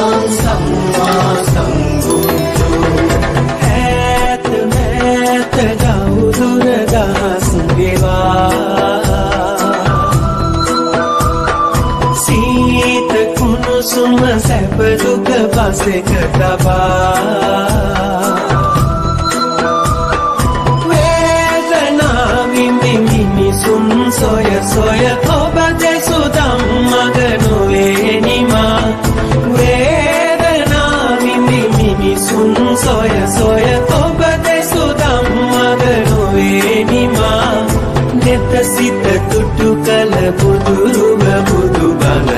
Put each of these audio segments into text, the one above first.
අරහං සම්මා සම්බුද්ධෝ ඈත මෑත ගෞදුර දහස් ගෙවා සීත කුණුසුම සැප දුක පසෙක තබා මිනිසුන් සොය සොය ඔබ දෙසු ධම්මග නොවේ නිමා වේදනා මිනිසුන් සොය සොය ඔබ දෙසු ධම්මග නොවේ නිමා නෙත සිත තුටු කල බුදුරුව බුදුබණ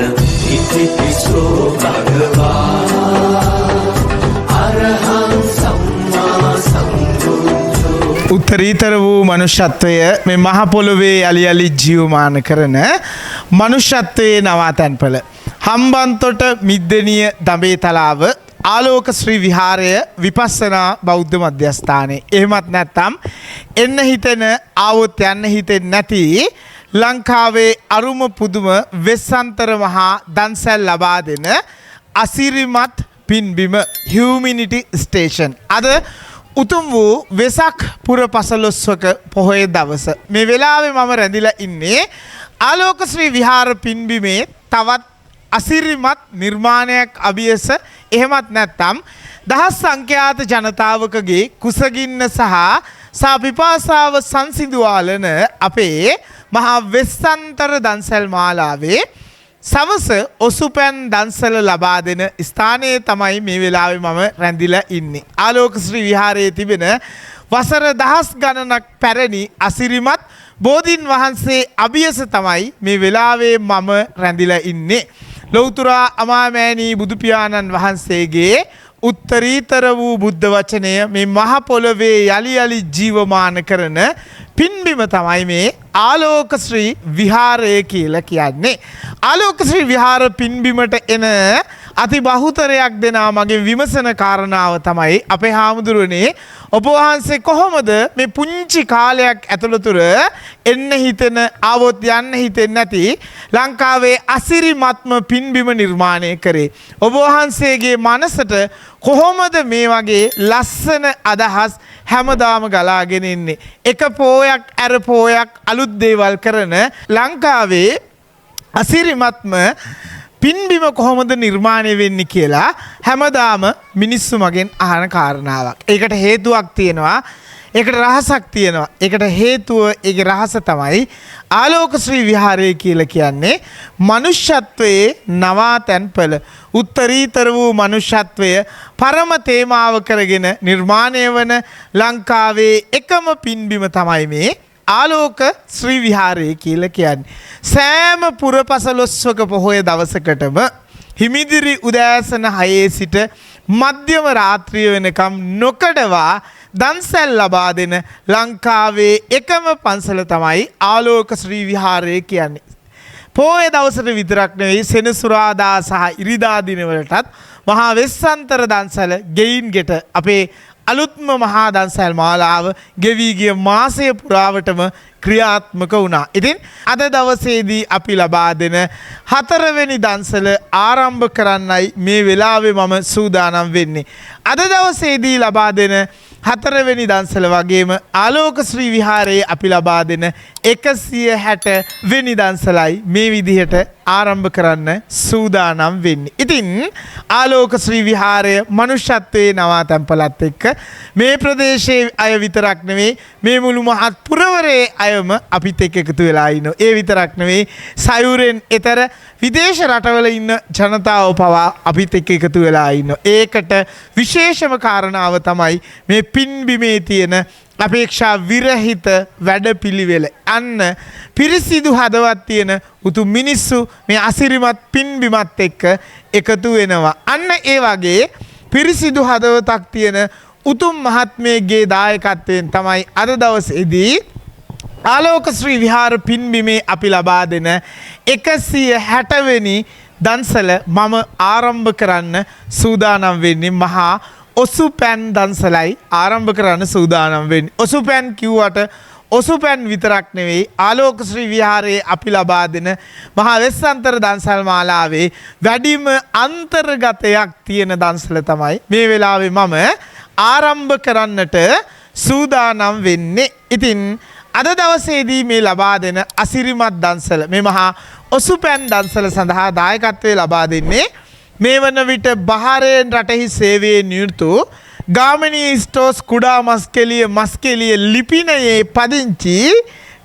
ඉතිපිසෝ භගවා අරහං සම්මා සම්බුද්ධෝ උත්තරීතර වූ මනුෂ්‍යත්වය මේ මහ පොළොවේ යලි යලි ජීවමාන කරන මනුෂ්‍යත්වයේ නවාතැන්පල හම්බන්තොට මිද්දෙනිය දඹේ තලාව ආලෝක ශ්‍රී විහාරය විපස්සනා බෞද්ධ මධ්‍යස්ථානයේ එහෙමත් නැත්නම් එන්න හිතෙන ආවොත් යන්න හිතෙන්නේ නැති ලංකාවේ අරුම පුදුම වෙස්සන්තර මහා දන්සැල් ලබා දෙන අසිරිමත් පින්බිම හියුමිනිටි ස්ටේෂන් අද උතුම් වූ වෙසක් පුර පසළොස්වක පොහොය දවස මේ වෙලාවේ මම රැඳිලා ඉන්නේ ආලෝක ශ්‍රී විහාර පින්බිමේ තවත් අසිරිමත් නිර්මාණයක් අභියස එහෙමත් නැත්නම් දහස් සංඛ්‍යාත ජනතාවකගේ කුසගින්න සහ පිපාසාව සංසිඳුවාලන අපේ මහා වෙස්සන්තර දන්සැල් මාලාවේ සවස ඔසුපැන් දන්සල ලබා දෙන ස්ථානයේ තමයි මේ වෙලාවේ මම රැඳිලා ඉන්නේ. ආලෝක ශ්‍රී විහාරයේ තිබෙන වසර දහස් ගණනක් පැරණි අසිරිමත් බෝධීන් වහන්සේ අභියස තමයි මේ වෙලාවේ මම රැඳිලා ඉන්නේ. ලෞතර අමාමෑණී බුදු පියාණන් වහන්සේගේ උත්තරීතර වූ බුද්ධ වචනය මේ මහ පොළොවේ යලි යලි ජීවමාන කරන පින්බිම තමයි මේ ආලෝක ශ්‍රී විහාරය කියලා කියන්නේ. ආලෝක ශ්‍රී විහාර පින්බිමට එන අති බහුතරයක් දෙනා මගේ විමසන කාරණාව තමයි අපේ හාමුදුරනේ ඔබ වහන්සේ කොහොමද මේ පුංචි කාලයක් ඇතුළතුර එන්න හිතෙන ආවොත් යන්න හිතෙන්නේ නැති ලංකාවේ අසිරිමත්ම පින්බිම නිර්මාණය කරේ. ඔබ වහන්සේගේ මනසට කොහොමද මේ වගේ ලස්සන අදහස් හැමදාම ගලාගෙන ඉන්නේ. එක පෝයක් ඇර පෝයක් අලුත් දේවල් කරන ලංකාවේ අසිරිමත්ම පින්බිම කොහොමද නිර්මාණය වෙන්නේ කියලා හැමදාම මිනිස්සු මගෙන් අහන කාරණාවක්. ඒකට හේතුවක් තියෙනවා. ඒකට රහසක් තියෙනවා. ඒකට හේතුව ඒකේ රහස තමයි ආලෝක ශ්‍රී විහාරය කියලා කියන්නේ මනුෂ්‍යත්වයේ නවාතැන්පල උත්තරීතර වූ මනුෂ්‍යත්වය පරම තේමාව කරගෙන නිර්මාණය වන ලංකාවේ එකම පින්බිම තමයි මේ ආලෝක ශ්‍රී විහාරය කියලා කියන්නේ. සෑම පුරපසළොස්වක පොහොය දවසකටම හිමිදිරි උදෑසන 6 සිට මධ්‍යම රාත්‍රිය වෙනකම් නොකඩවා දන්සැල් ලබා දෙන ලංකාවේ එකම පන්සල තමයි ආලෝක ශ්‍රී විහාරය කියන්නේ. පොහොය දවසට විතරක් නෙවෙයි සෙනසුරාදා සහ ඉරිදා දිනවලටත් මහා වෙස්සන්තර දන්සැල ගෙයින් ගෙට අපේ අලුත්ම මහා දන්සැල් මාලාව ගෙවී ගිය මාසය පුරාවටම ක්‍රියාත්මක වුණා. ඉතින් අද දවසේදී අපි ලබා දෙන 4 වෙනි දන්සල ආරම්භ කරන්නයි මේ වෙලාවේ මම සූදානම් වෙන්නේ. අද දවසේදී ලබා දෙන 4 වෙනි දන්සල වගේම ආලෝක ශ්‍රී විහාරයේ අපි ලබා දෙන 160 වෙනි දන්සලයි මේ විදිහට ආරම්භ කරන්න සූදානම් වෙන්නේ. ඉතින් ආලෝක ශ්‍රී විහාරය මනුෂ්‍යත්වයේ නවාතැන්පලත් එක්ක මේ ප්‍රදේශයේ අය විතරක් නෙවෙයි මේ මුළු මහත් පුරවරයේ අයම අපිත් එක්ක එකතු වෙලා ඉන්නවා. ඒ විතරක් නෙවෙයි සයුරෙන් එතර විදේශ රටවල ඉන්න ජනතාව පවා අපිත් එක්ක එකතු වෙලා ඉන්නවා. ඒකට විශේෂම කාරණාව තමයි මේ පින්බිමේ තියෙන අපේක්ෂා විරහිත වැඩපිළිවෙල. අන්න පිරිසිදු හදවත් තියෙන උතුම් මිනිස්සු මේ අසිරිමත් පින්බිමත් එක්ක එකතු වෙනවා. අන්න ඒ වගේ පිරිසිදු හදවතක් තියෙන උතුම් මහත්මයේගේ දායකත්වයෙන් තමයි අද දවසේදී ආලෝක ශ්‍රී විහාර පින්බිමේ අපි ලබා දෙන 160 වෙනි දන්සල මම ආරම්භ කරන්න සූදානම් වෙන්නේ. මහා ඔසුපැන් දන්සලයි ආරම්භ කරන්න සූදානම් වෙන්නේ. ඔසුපැන් කිව්වට ඔසුපැන් විතරක් නෙවෙයි ආලෝක ශ්‍රී විහාරයේ අපි ලබා දෙන මහා වෙස්සන්තර දන්සල් මාලාවේ වැඩිම අන්තර්ගතයක් තියෙන දන්සල තමයි මේ වෙලාවේ මම ආරම්භ කරන්නට සූදානම් වෙන්නේ. ඉතින් අද දවසේදී මේ ලබා දෙන අසිරිමත් දන්සල මේ මහා ඔසුපැන් දන්සල සඳහා දායකත්වයේ ලබා දෙන්නේ මේ වන විට බහරේන් රටෙහි සේවයේ නියුතු ගාමිණී ස්ටෝස් කුඩා මස්කෙලිය ලිපිනයේ පදිංචි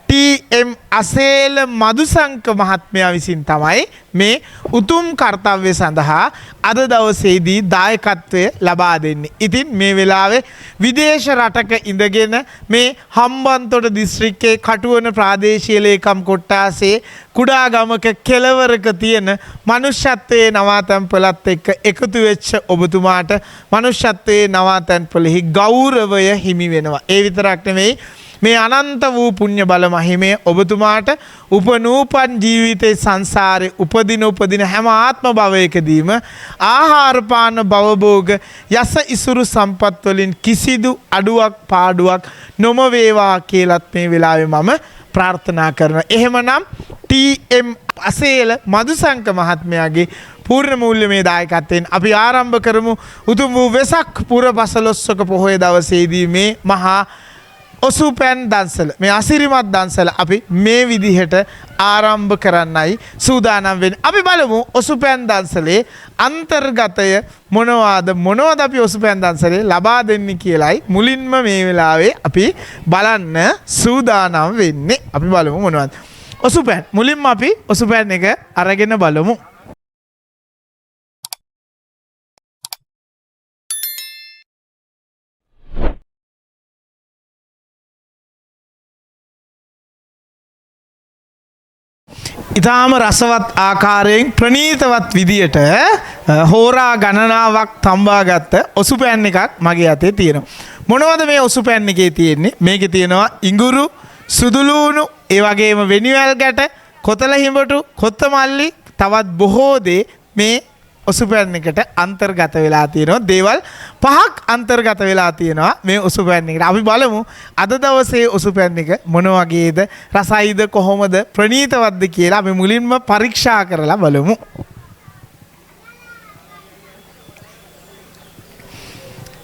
ටී.එම්. අසේල මදුසංක මහත්මයා විසින් තමයි මේ උතුම් කර්තව්‍ය සඳහා අද දවසේදී දායකත්වය ලබා දෙන්නේ. ඉතින් මේ වෙලාවේ විදේශ රටක ඉඳගෙන මේ හම්බන්තොට දිස්ත්‍රික්කයේ කටුවන ප්‍රාදේශීය ලේකම් කොට්ටාසේ කුඩා ගමක කෙළවරක තියෙන මනුෂ්‍යත්වයේ නවාතැන්පලත් එක්ක එකතු වෙච්ච ඔබතුමාට මනුෂ්‍යත්වයේ නවාතැන්පලෙහි ගෞරවය හිමි වෙනවා. ඒ විතරක් නෙවෙයි මේ අනන්ත වූ පුණ්‍ය බල මහිමය ඔබතුමාට උපනූපන් ජීවිතේ සංසාරේ උපදින හැම ආත්ම භවයකදීම ආහාර පාන භවභෝග යස ඉසුරු සම්පත් වලින් කිසිදු අඩුවක් පාඩුවක් නොම වේවා කියලත් මේ වෙලාවේ මම ප්‍රාර්ථනා කරනවා. එහෙමනම් ටී.එම්. අසේල මදුසංක මහත්මයාගේ පූර්ණ මූල්‍යමය දායකත්වයෙන් අපි ආරම්භ කරමු උතුම් වූ වෙසක් පුර පසළොස්වක පොහොය දවසේදී මේ මහා ඔසුපැන් දන්සල මේ අසිරිමත් දන්සල අපි මේ විදිහට ආරම්භ කරන්නයි සූදානම් වෙන්නේ. අපි බලමු ඔසුපැන් දන්සලේ අන්තර්ගතය මොනවද අපි ඔසුපැන් දන්සලේ ලබා දෙන්නේ කියලයි මුලින්ම මේ වෙලාවේ අපි බලන්න සූදානම් වෙන්නේ. අපි බලමු මොනවද ඔසුපැන්. මුලින්ම අපි ඔසුපැන් එක අරගෙන බලමු. ඉතාම රසවත් ආකාරයෙන් ප්‍රණීතවත් විදියට හෝරා ගණනාවක් තම්බාගත්ත ඔසුපැන් එකක් මගේ අතේ තියෙනවා. මොනවද මේ ඔසුපැන් එකේ තියෙන්නේ? මේකේ තියෙනවා ඉඟුරු, සුදුලූණු, ඒ වගේම වෙනිවැල් ගැට, කොතල හිඹටු, කොත්තමල්ලි, තවත් බොහෝ දේ මේ ඔසුපැන් එකට අන්තර්ගත වෙලා තියෙනවා. දේවල් 5ක් අන්තර්ගත වෙලා තියෙනවා මේ ඔසුපැන් එකට. අපි බලමු අද දවසේ ඔසුපැන් එක මොන වගේද, රසයිද, කොහොමද, ප්‍රණීතවත්ද කියලා අපි මුලින්ම පරීක්ෂා කරලා බලමු.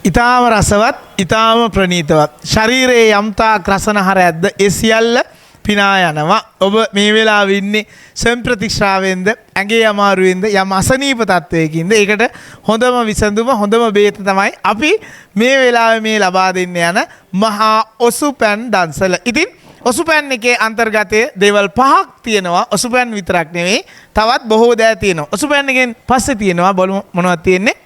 ඊටාම රසවත්, ඊටාම ප්‍රණීතවත්. ශරීරයේ යම්තාක් රසනහර ඇද්ද ඒ සියල්ල පිනා යනවා. ඔබ මේ වෙලාවේ ඉන්නේ සම්ප්‍රතිශ්‍රාවෙන්ද, ඇඟේ අමාරුවෙන්ද, යම් අසනීප තත්වයකින්ද? ඒකට හොඳම විසඳුම, හොඳම බේත තමයි අපි මේ වෙලාවේ මේ ලබා දෙන්න යන මහා ඔසුපැන් දන්සල. ඉතින් ඔසුපැන් එකේ අන්තර්ගතයේ දේවල් 5ක් තියෙනවා. ඔසුපැන් විතරක් නෙවෙයි තවත් බොහෝ දෑ තියෙනවා. ඔසුපැන් එකෙන් පස්සේ තියෙනවා බලමු මොනවද තියෙන්නේ?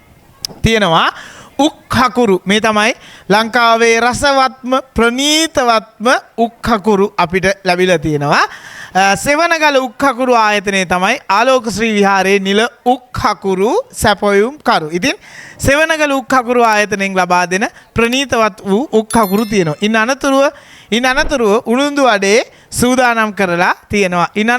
තියෙනවා උක්හකුරු. මේ තමයි ලංකාවේ රසවත්ම ප්‍රණීතවත්ම උක්හකුරු අපිට ලැබිලා තියෙනවා. සෙවනගල උක්හකුරු ආයතනයේ තමයි ආලෝක ශ්‍රී විහාරයේ නිල උක්හකුරු සැපයුම් කරු. ඉතින් සෙවනගල උක්හකුරු ආයතනයෙන් ලබා දෙන ප්‍රණීතවත් වූ උක්හකුරු තියෙනවා. ඉන් අනතුරුව උළුඳු වඩේ සූදානම් කරලා තියෙනවා. ඉන්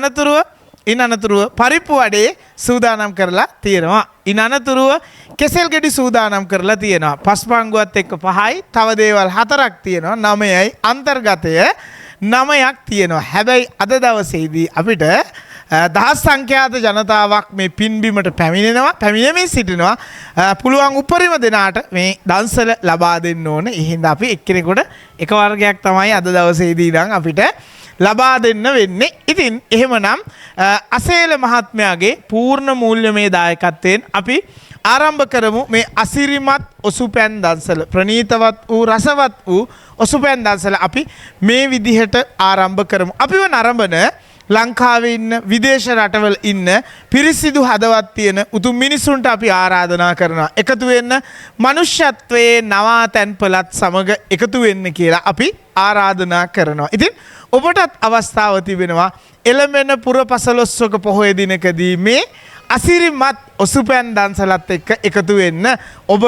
අනතුරුව පරිප්පු වඩේ සූදානම් කරලා තියෙනවා. ඉන් අනතුරුව කෙසෙල් ගෙඩි සූදානම් කරලා තියෙනවා. පස්පංගුවත් එක්ක 5යි, තව දේවල් 4ක් තියෙනවා. 9යි අන්තර්ගතය 9ක් තියෙනවා. හැබැයි අද දවසේදී අපිට දහස් සංඛ්‍යාත ජනතාවක් මේ පින්බිමට පැමිණෙමින් සිටිනවා. පුළුවන් උපරිම දෙනාට මේ දන්සල ලබා දෙන්න ඕන. ඒ හින්දා අපි එක්කෙනෙකුට එක වර්ගයක් තමයි අද දවසේදී ඉඳන් අපිට ලබා දෙන්න වෙන්නේ. ඉතින් එහෙමනම් අසේල මහත්මයාගේ පූර්ණ මූල්‍යමය දායකත්වයෙන් අපි ආරම්භ කරමු මේ අසිරිමත් ඔසුපැන් දන්සල. ප්‍රණීතවත් වූ රසවත් වූ ඔසුපැන් දන්සල අපි මේ විදිහට ආරම්භ කරමු. අපිව නරඹන ලංකාවේ ඉන්න, විදේශ රටවල ඉන්න පිරිසිදු හදවත් තියෙන උතුම් මිනිසුන්ට අපි ආරාධනා කරනවා එකතු වෙන්න, මනුෂ්‍යත්වයේ නවාතැන්පලත් සමග එකතු වෙන්න කියලා අපි ආරාධනා කරනවා. ඉතින් ඔබටත් අවස්ථාව තිබෙනවා එළමෙන පුරපසළොස්වක පොහොය දිනකදී මේ අසිරිමත් ඔසුපැන් දන්සලත් එක්ක එකතු වෙන්න. ඔබ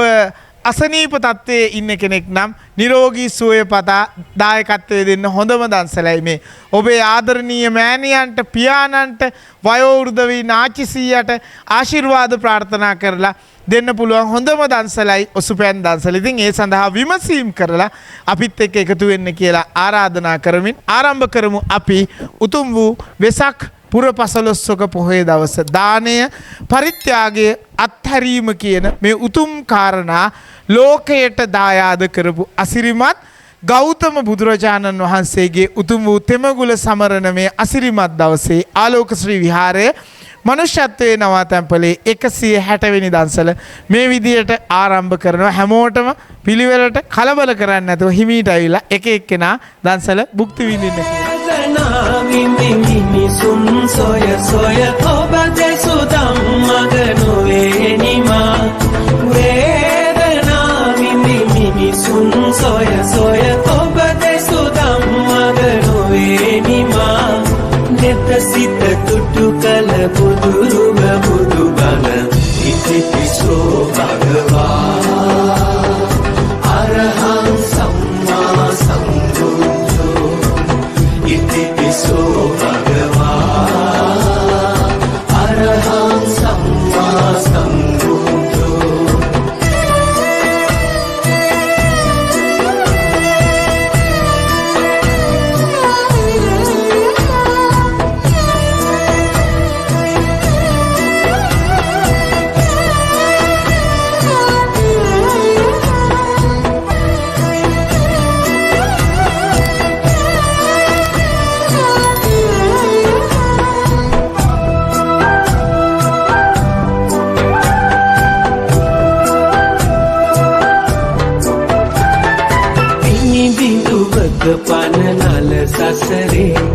අසනීප තත්ත්වයේ ඉන්න කෙනෙක් නම් නිරෝගී සුවය පතා දායකත්වය දෙන්න හොඳම දන්සලයි මේ. ඔබේ ආදරණීය මෑණියන්ට පියාණන්ට වයෝවෘද්ධ වී නාචිසියට ආශිර්වාද ප්‍රාර්ථනා කරලා දෙන්න පුළුවන් හොඳම දන්සලයි ඔසුපෑන් දන්සල. ඉතින් ඒ සඳහා විමසීම් කරලා අපිත් එක්ක එකතු වෙන්න කියලා ආරාධනා කරමින් ආරම්භ කරමු අපි උතුම් වූ වෙසක් පුර පසළොස්වක පොහොය දවස දානය පරිත්‍යාගය අත්හැරීම කියන මේ උතුම් කාරණා ලෝකයට දායාද කරපු අසිරිමත් ගෞතම බුදුරජාණන් වහන්සේගේ උතුම් වූ තෙමගුල සමරන මේ අසිරිමත් දවසේ ආලෝක ශ්‍රී විහාරය මනුෂ්‍යත්වයේ නවාතැන්පලේ 160 වෙනි දන්සල මේ විදියට ආරම්භ කරනවා. හැමෝටම පිළිවෙලට කලබල කරන්නේ නැතුව හිමීට ඇවිල්ලා එක එක්කෙනා දන්සල භුක්ති විඳින්න කියලා. මිනිසුන් සොය සොය ඔබ දෙසු ධම්මග නොවේනිමා වේදනා මිනිසුන් සොය සොය ඔබ දෙසු ධම්මග නොවේනිමා නෙත සිත තුටු කල බුදුරුම බුදුබණ ඉතිපිසෝ භගවා අරහං සම්මා සම්බුද්ධෝ ඉතිපිසෝ භගවා අරහං සම්මා සම්බුද්ධෝ පන නල සසරේ